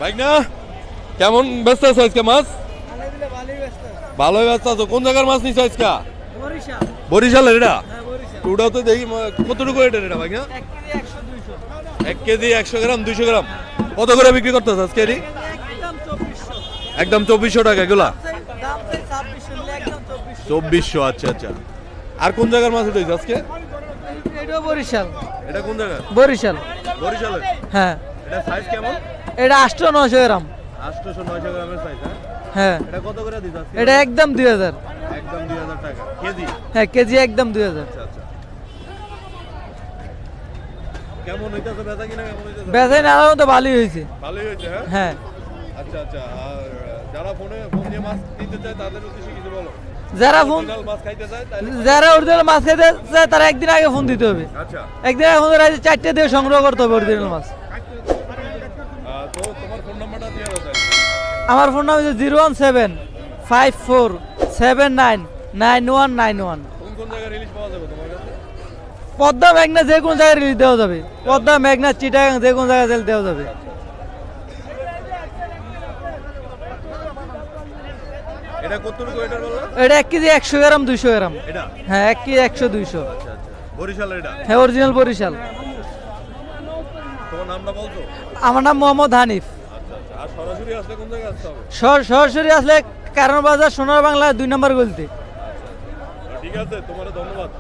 Bike না কেমন ব্যস্ত আছো আজকে মাছ? ভালোই ব্যস্ত আছো। কোন জায়গার মাছ নিছো আজকে? বরিশালের এটা? ওটাও তো দেখি কতটুকু এটা বাইক না? 1 কেজি 100 গ্রাম 200 গ্রাম কত করে বিক্রি করতেছ আজকে? একদম 2400 টাকা এগুলা? 2400। আচ্ছা আচ্ছা। আর কোন জায়গার মাছ উঠেছে আজকে? এটা বরিশাল। এটা কোন জায়গা? বরিশাল। বরিশালের? হ্যাঁ। এটা সাইজ কেমন? এটা 800-900 গ্রাম। 800-900 গ্রামের সাইজ। হ্যাঁ। এটা কত করে দিছ আজকে? এটা একদম 2000। একদম 2000 টাকা কেজি? হ্যাঁ, কেজি একদম 2000। আচ্ছা আচ্ছা। কেমন হইতাছে বেচা কিনা? কেমন হইতাছে? বেচা কিনা তো ভালোই হয়েছে। ভালোই হয়েছে। হ্যাঁ হ্যাঁ। আচ্ছা আচ্ছা। আর যারা ফোন দিয়ে মাছ কিনতে চায় তাদের উদ্দেশ্যে কিছু বলো। যারা ফোন মাছ খাইতে চায় তাহলে যারা অরিজিনাল মাছ খাইতে চায় তারা একদিন আগে ফোন দিতে হবে। আচ্ছা। একদিন আগে ফোন দিয়ে 4টে দিয়ে সংগ্রহ করতে হবে অরিজিনাল মাছ। তো তোমার ফোন নাম্বারটা দিয়ে দাও তাই। আমার ফোন নাম হচ্ছে 01754799191। কোন কোন জায়গায় রিলিজ পাওয়া যাবে তোমার কাছে? পদ্মা মেঘনা যে কোনো জায়গায় রিলিজ দেওয়া যাবে। পদ্মা মেঘনা চিটাগাং যে কোনো জায়গায় দেওয়া যাবে। এটা কতটুকু এটার বললা? এটা 1 কেজি 100 গ্রাম 200 গ্রাম। এটা? হ্যাঁ, 1 কেজি 100-200। আচ্ছা আচ্ছা। বরিশালের এটা? হ্যাঁ, অরিজিনাল বরিশাল। তোমার নামটা বলছো? আমার নাম মোহাম্মদ হানিফ। আচ্ছা আচ্ছা। আর সরাসরি আসলে কোন জায়গায় আসতে হবে? সরাসরি আসলে কারণ বাজার সোনার বাংলা 2 নম্বর গলিতে। ঠিক আছে, তোমার ধন্যবাদ।